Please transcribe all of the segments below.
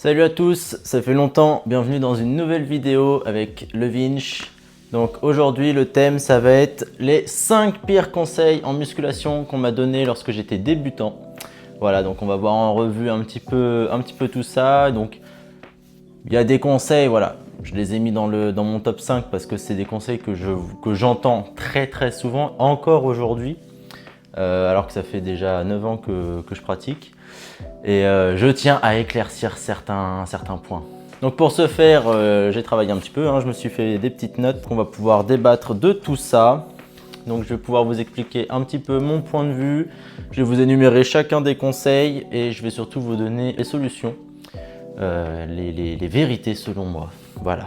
Salut à tous, ça fait longtemps, bienvenue dans une nouvelle vidéo avec Le Vinch. Donc aujourd'hui le thème ça va être les 5 pires conseils en musculation qu'on m'a donné lorsque j'étais débutant. Voilà, donc on va voir en revue un petit peu tout ça. Donc il y a des conseils, voilà, je les ai mis dans mon top 5 parce que c'est des conseils que j'entends très souvent encore aujourd'hui. Alors que ça fait déjà 9 ans que je pratique. Et je tiens à éclaircir certains points. Donc pour ce faire, j'ai travaillé un petit peu, je me suis fait des petites notes qu'on va pouvoir débattre de tout ça. Donc je vais pouvoir vous expliquer un petit peu mon point de vue, je vais vous énumérer chacun des conseils et je vais surtout vous donner les solutions, les vérités selon moi. Voilà,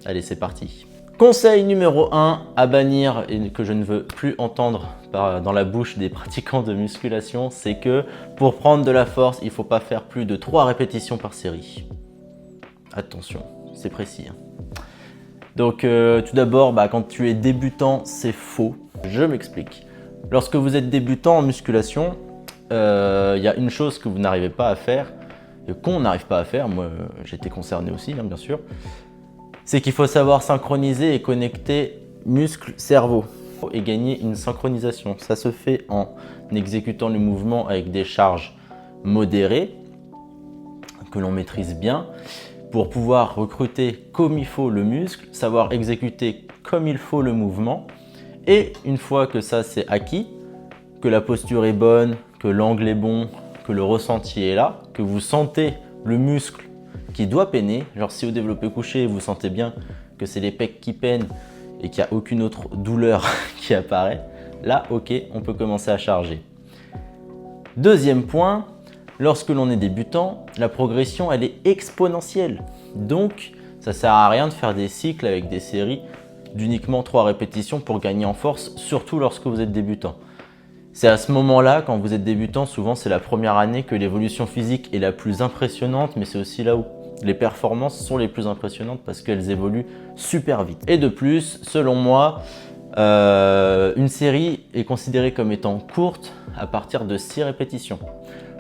allez c'est parti. Conseil numéro 1 à bannir et que je ne veux plus entendre dans la bouche des pratiquants de musculation, c'est que pour prendre de la force, il ne faut pas faire plus de 3 répétitions par série. Attention, c'est précis. Donc tout d'abord, quand tu es débutant, c'est faux. Je m'explique. Lorsque vous êtes débutant en musculation, il y a une chose que vous n'arrivez pas à faire, et qu'on n'arrive pas à faire, moi j'étais concerné aussi bien sûr, c'est qu'il faut savoir synchroniser et connecter muscle-cerveau et gagner une synchronisation. Ça se fait en exécutant le mouvement avec des charges modérées que l'on maîtrise bien pour pouvoir recruter comme il faut le muscle, savoir exécuter comme il faut le mouvement. Et une fois que ça c'est acquis, que la posture est bonne, que l'angle est bon, que le ressenti est là, que vous sentez le muscle qui doit peiner, genre si au développé couché vous sentez bien que c'est les pecs qui peinent et qu'il n'y a aucune autre douleur qui apparaît, là ok, on peut commencer à charger. Deuxième point, lorsque l'on est débutant, la progression elle est exponentielle. Donc ça sert à rien de faire des cycles avec des séries d'uniquement 3 répétitions pour gagner en force, surtout lorsque vous êtes débutant. C'est à ce moment-là, quand vous êtes débutant, souvent c'est la première année que l'évolution physique est la plus impressionnante, mais c'est aussi là où les performances sont les plus impressionnantes parce qu'elles évoluent super vite. Et de plus, selon moi, une série est considérée comme étant courte à partir de 6 répétitions.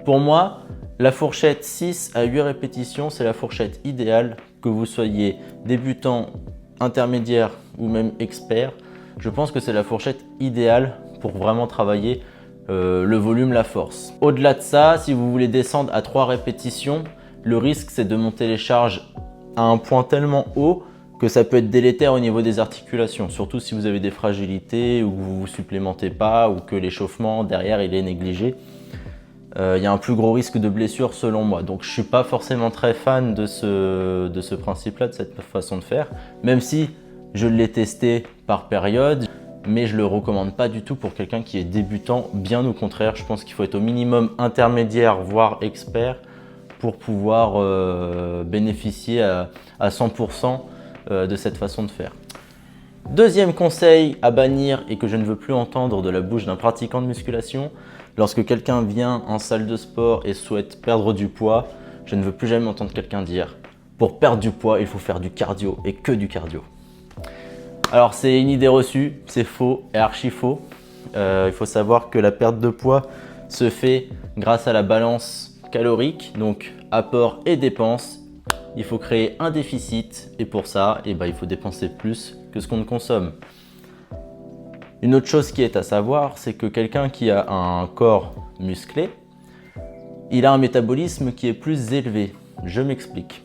Pour moi, la fourchette 6 à 8 répétitions, c'est la fourchette idéale, que vous soyez débutant, intermédiaire ou même expert. Je pense que c'est la fourchette idéale pour vraiment travailler le volume, la force. Au-delà de ça, si vous voulez descendre à 3 répétitions, le risque c'est de monter les charges à un point tellement haut que ça peut être délétère au niveau des articulations, surtout si vous avez des fragilités ou que vous ne vous supplémentez pas ou que l'échauffement derrière il est négligé. Il y a un plus gros risque de blessure selon moi. Donc je ne suis pas forcément très fan de ce principe-là, de cette façon de faire, même si je l'ai testé par période, mais je ne le recommande pas du tout pour quelqu'un qui est débutant, bien au contraire. Je pense qu'il faut être au minimum intermédiaire, voire expert, pour pouvoir bénéficier à 100% de cette façon de faire. Deuxième conseil à bannir et que je ne veux plus entendre de la bouche d'un pratiquant de musculation, lorsque quelqu'un vient en salle de sport et souhaite perdre du poids, je ne veux plus jamais entendre quelqu'un dire « pour perdre du poids, il faut faire du cardio et que du cardio ». Alors c'est une idée reçue, c'est faux et archi faux. Il faut savoir que la perte de poids se fait grâce à la balance calorique, donc apport et dépenses. Il faut créer un déficit et pour ça, il faut dépenser plus que ce qu'on consomme. Une autre chose qui est à savoir, c'est que quelqu'un qui a un corps musclé, il a un métabolisme qui est plus élevé. Je m'explique.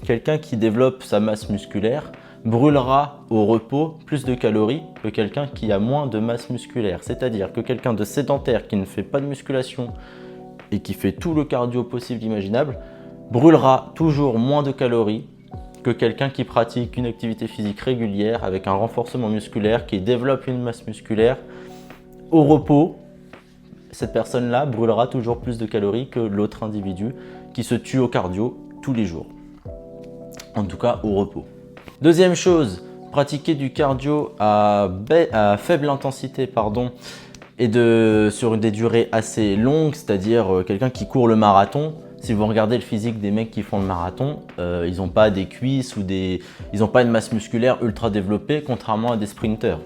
Quelqu'un qui développe sa masse musculaire brûlera au repos plus de calories que quelqu'un qui a moins de masse musculaire. C'est-à-dire que quelqu'un de sédentaire qui ne fait pas de musculation et qui fait tout le cardio possible imaginable brûlera toujours moins de calories que quelqu'un qui pratique une activité physique régulière avec un renforcement musculaire, qui développe une masse musculaire au repos. Cette personne-là brûlera toujours plus de calories que l'autre individu qui se tue au cardio tous les jours. En tout cas au repos. Deuxième chose, pratiquer du cardio à faible intensité et sur des durées assez longues, c'est-à-dire quelqu'un qui court le marathon. Si vous regardez le physique des mecs qui font le marathon, ils n'ont pas des cuisses ou ils n'ont pas une masse musculaire ultra développée, contrairement à des sprinteurs.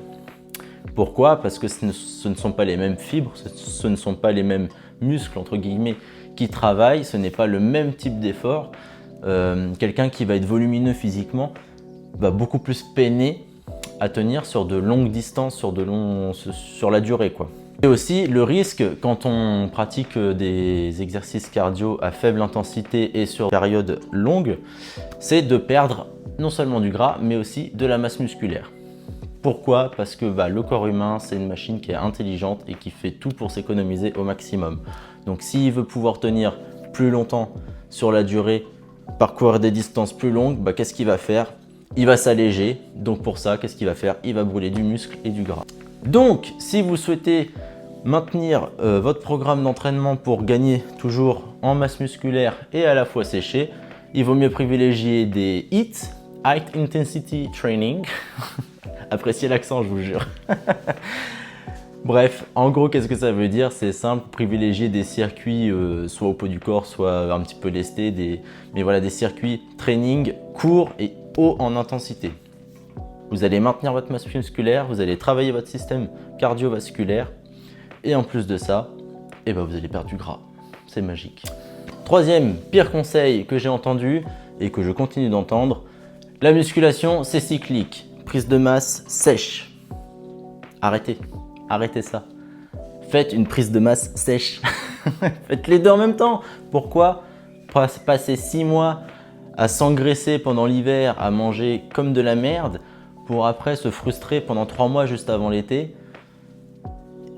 Pourquoi? Parce que ce ne sont pas les mêmes fibres, ce ne sont pas les mêmes muscles entre guillemets qui travaillent, ce n'est pas le même type d'effort. quelqu'un qui va être volumineux physiquement va beaucoup plus peiner à tenir sur de longues distances, sur la durée, quoi. Et aussi le risque quand on pratique des exercices cardio à faible intensité et sur période longue, c'est de perdre non seulement du gras mais aussi de la masse musculaire. Pourquoi? Parce que le corps humain, c'est une machine qui est intelligente et qui fait tout pour s'économiser au maximum. Donc s'il veut pouvoir tenir plus longtemps sur la durée, parcourir des distances plus longues, qu'est-ce qu'il va faire? Il va s'alléger. Donc pour ça, qu'est-ce qu'il va faire? Il va brûler du muscle et du gras. Donc si vous souhaitez maintenir votre programme d'entraînement pour gagner toujours en masse musculaire et à la fois sécher, il vaut mieux privilégier des HIIT, High Intensity Training. Appréciez l'accent, je vous jure. Bref, en gros, qu'est-ce que ça veut dire? C'est simple, privilégier des circuits soit au poids du corps, soit un petit peu lestés, mais voilà, des circuits training courts et hauts en intensité. Vous allez maintenir votre masse musculaire, vous allez travailler votre système cardiovasculaire et en plus de ça, vous allez perdre du gras. C'est magique. Troisième pire conseil que j'ai entendu et que je continue d'entendre, la musculation, c'est cyclique. Prise de masse sèche. Arrêtez ça. Faites une prise de masse sèche. Faites les deux en même temps. Pourquoi passer 6 mois à s'engraisser pendant l'hiver, à manger comme de la merde, pour après se frustrer pendant 3 mois juste avant l'été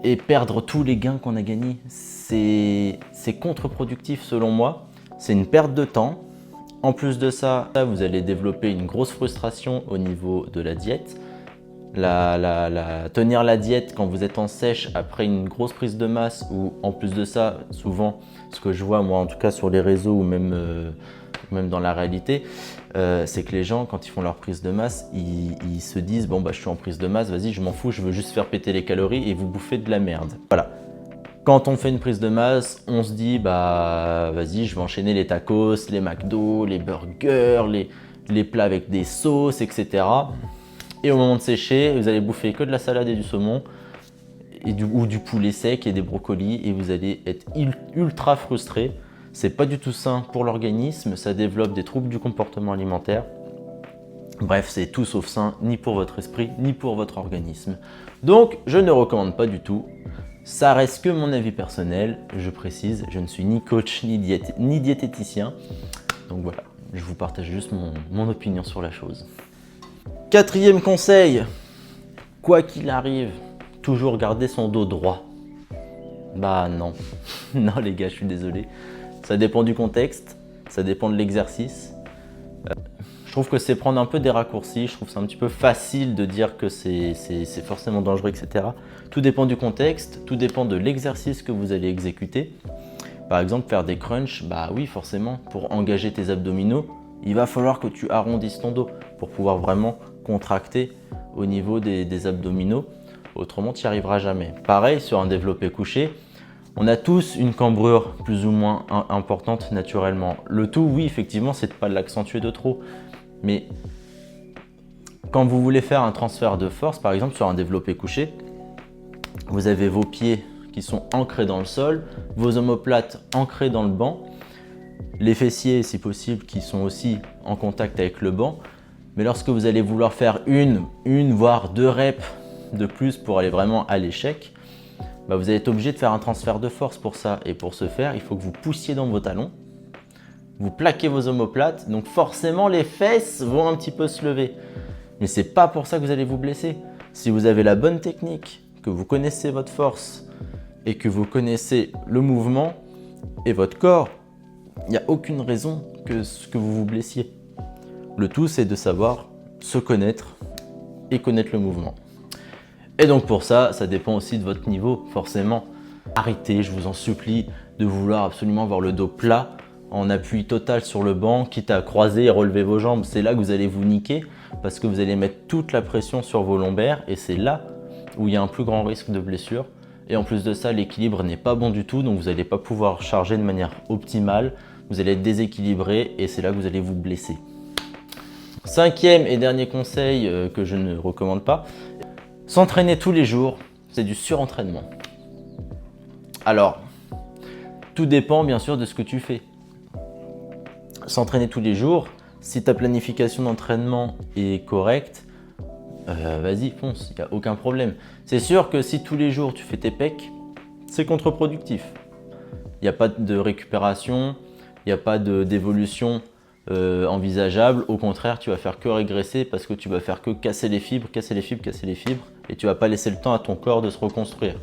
et perdre tous les gains qu'on a gagnés? C'est contre-productif selon moi. C'est une perte de temps. En plus de ça, vous allez développer une grosse frustration au niveau de la diète. Tenir la diète quand vous êtes en sèche après une grosse prise de masse, ou en plus de ça, souvent, ce que je vois moi en tout cas sur les réseaux ou même dans la réalité, c'est que les gens quand ils font leur prise de masse, ils se disent bon je suis en prise de masse, vas-y je m'en fous, je veux juste faire péter les calories, et vous bouffez de la merde. Voilà. Quand on fait une prise de masse, on se dit vas-y, je vais enchaîner les tacos, les McDo, les burgers, les plats avec des sauces, etc. Et au moment de sécher, vous allez bouffer que de la salade et du saumon, ou du poulet sec et des brocolis, et vous allez être ultra frustré. C'est pas du tout sain pour l'organisme, ça développe des troubles du comportement alimentaire. Bref, c'est tout sauf sain, ni pour votre esprit, ni pour votre organisme. Donc, je ne recommande pas du tout. Ça reste que mon avis personnel, je précise, je ne suis ni coach ni diététicien. Donc voilà, je vous partage juste mon opinion sur la chose. Quatrième conseil, quoi qu'il arrive, toujours garder son dos droit. Non, non les gars, je suis désolé. Ça dépend du contexte, ça dépend de l'exercice. Je trouve que c'est prendre un peu des raccourcis, je trouve c'est un petit peu facile de dire que c'est forcément dangereux, etc. Tout dépend du contexte, tout dépend de l'exercice que vous allez exécuter. Par exemple, faire des crunchs, oui forcément, pour engager tes abdominaux, il va falloir que tu arrondisses ton dos pour pouvoir vraiment contracter au niveau des abdominaux. Autrement, tu n'y arriveras jamais. Pareil, sur un développé couché, on a tous une cambrure plus ou moins importante naturellement. Le tout, oui, effectivement, c'est de ne pas l'accentuer de trop. Mais quand vous voulez faire un transfert de force, par exemple sur un développé couché, vous avez vos pieds qui sont ancrés dans le sol, vos omoplates ancrées dans le banc, les fessiers, si possible, qui sont aussi en contact avec le banc. Mais lorsque vous allez vouloir faire une voire 2 reps de plus pour aller vraiment à l'échec, vous allez être obligé de faire un transfert de force pour ça. Et pour ce faire, il faut que vous poussiez dans vos talons, vous plaquez vos omoplates, donc forcément les fesses vont un petit peu se lever. Mais c'est pas pour ça que vous allez vous blesser. Si vous avez la bonne technique, que vous connaissez votre force et que vous connaissez le mouvement et votre corps, il n'y a aucune raison que vous vous blessiez. Le tout, c'est de savoir se connaître et connaître le mouvement. Et donc pour ça, ça dépend aussi de votre niveau, forcément. Arrêtez, je vous en supplie, de vouloir absolument avoir le dos plat, en appui total sur le banc, quitte à croiser et relever vos jambes. C'est là que vous allez vous niquer, parce que vous allez mettre toute la pression sur vos lombaires, et c'est là où il y a un plus grand risque de blessure. Et en plus de ça, l'équilibre n'est pas bon du tout, donc vous n'allez pas pouvoir charger de manière optimale, vous allez être déséquilibré, et c'est là que vous allez vous blesser. Cinquième et dernier conseil que je ne recommande pas, s'entraîner tous les jours, c'est du surentraînement. Alors, tout dépend bien sûr de ce que tu fais. s'entraîner tous les jours. Si ta planification d'entraînement est correcte, vas-y, fonce, il n'y a aucun problème. C'est sûr que si tous les jours tu fais tes pecs, c'est contre-productif. Il n'y a pas de récupération, il n'y a pas d'évolution envisageable. Au contraire, tu vas faire que régresser parce que tu vas faire que casser les fibres, et tu vas pas laisser le temps à ton corps de se reconstruire.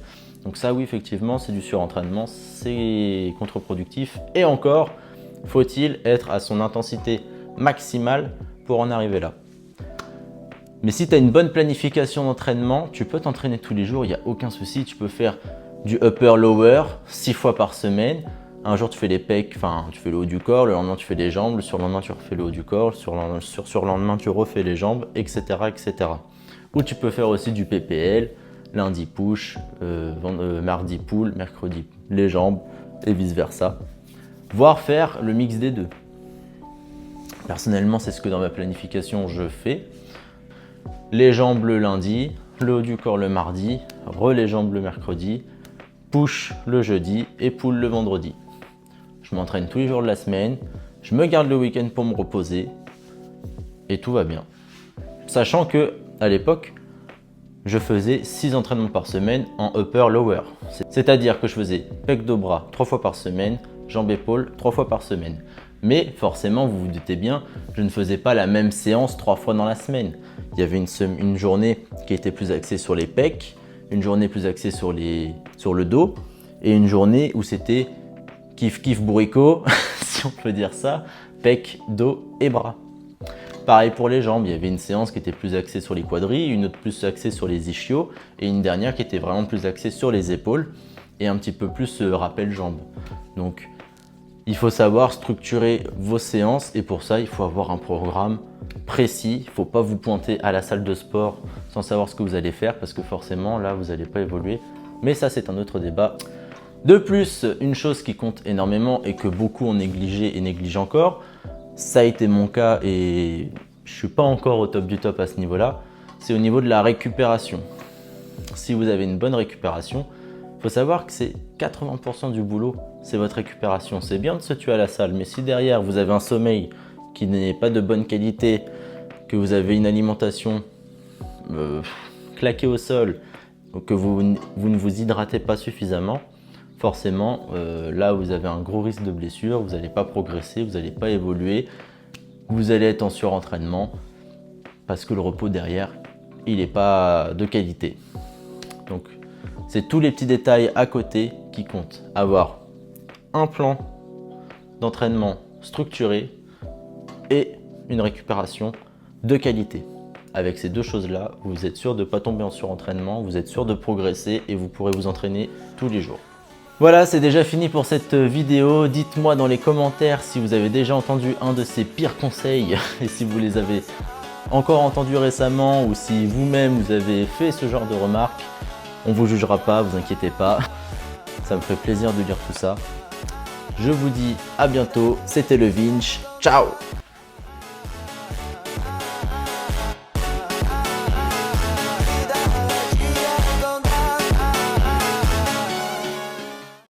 Donc ça, oui, effectivement, c'est du surentraînement, c'est contre-productif. Et encore, faut-il être à son intensité maximale pour en arriver là. Mais si tu as une bonne planification d'entraînement, tu peux t'entraîner tous les jours, il n'y a aucun souci. Tu peux faire du upper-lower 6 fois par semaine. Un jour, tu fais les pecs, enfin, tu fais le haut du corps, le lendemain, tu fais les jambes, le surlendemain, tu refais le haut du corps, le surlendemain, tu refais les jambes, etc., etc. Ou tu peux faire aussi du PPL, lundi push, mardi pull, mercredi les jambes, et vice-versa. Voire faire le mix des deux. Personnellement, c'est ce que dans ma planification, je fais. Les jambes le lundi, le haut du corps le mardi, les jambes le mercredi, push le jeudi et pull le vendredi. Je m'entraîne tous les jours de la semaine, je me garde le week-end pour me reposer et tout va bien. Sachant que à l'époque, je faisais 6 entraînements par semaine en upper-lower. C'est-à-dire que je faisais pec de bras 3 fois par semaine, jambes-épaules 3 fois par semaine. Mais forcément, vous vous doutez bien, je ne faisais pas la même séance 3 fois dans la semaine. Il y avait une journée qui était plus axée sur les pecs, une journée plus axée sur le dos et une journée où c'était kiff bourricot, si on peut dire ça, pecs, dos et bras. Pareil pour les jambes, il y avait une séance qui était plus axée sur les quadris, une autre plus axée sur les ischios et une dernière qui était vraiment plus axée sur les épaules et un petit peu plus rappel jambes. Donc, il faut savoir structurer vos séances et pour ça, il faut avoir un programme précis. Il ne faut pas vous pointer à la salle de sport sans savoir ce que vous allez faire parce que forcément, là, vous n'allez pas évoluer. Mais ça, c'est un autre débat. De plus, une chose qui compte énormément et que beaucoup ont négligé et négligent encore, ça a été mon cas et je ne suis pas encore au top du top à ce niveau-là, c'est au niveau de la récupération. Si vous avez une bonne récupération, il faut savoir que c'est 80% du boulot, c'est votre récupération. C'est bien de se tuer à la salle, mais si derrière vous avez un sommeil qui n'est pas de bonne qualité, que vous avez une alimentation claquée au sol, que vous ne vous hydratez pas suffisamment, forcément, là vous avez un gros risque de blessure, vous n'allez pas progresser, vous n'allez pas évoluer, vous allez être en surentraînement parce que le repos derrière, il n'est pas de qualité. Donc, c'est tous les petits détails à côté qui comptent. Avoir un plan d'entraînement structuré et une récupération de qualité. Avec ces deux choses-là, vous êtes sûr de ne pas tomber en surentraînement, vous êtes sûr de progresser et vous pourrez vous entraîner tous les jours. Voilà, c'est déjà fini pour cette vidéo. Dites-moi dans les commentaires si vous avez déjà entendu un de ces pires conseils et si vous les avez encore entendus récemment ou si vous-même vous avez fait ce genre de remarques. On ne vous jugera pas, vous inquiétez pas. Ça me ferait plaisir de lire tout ça. Je vous dis à bientôt. C'était le Vinch. Ciao!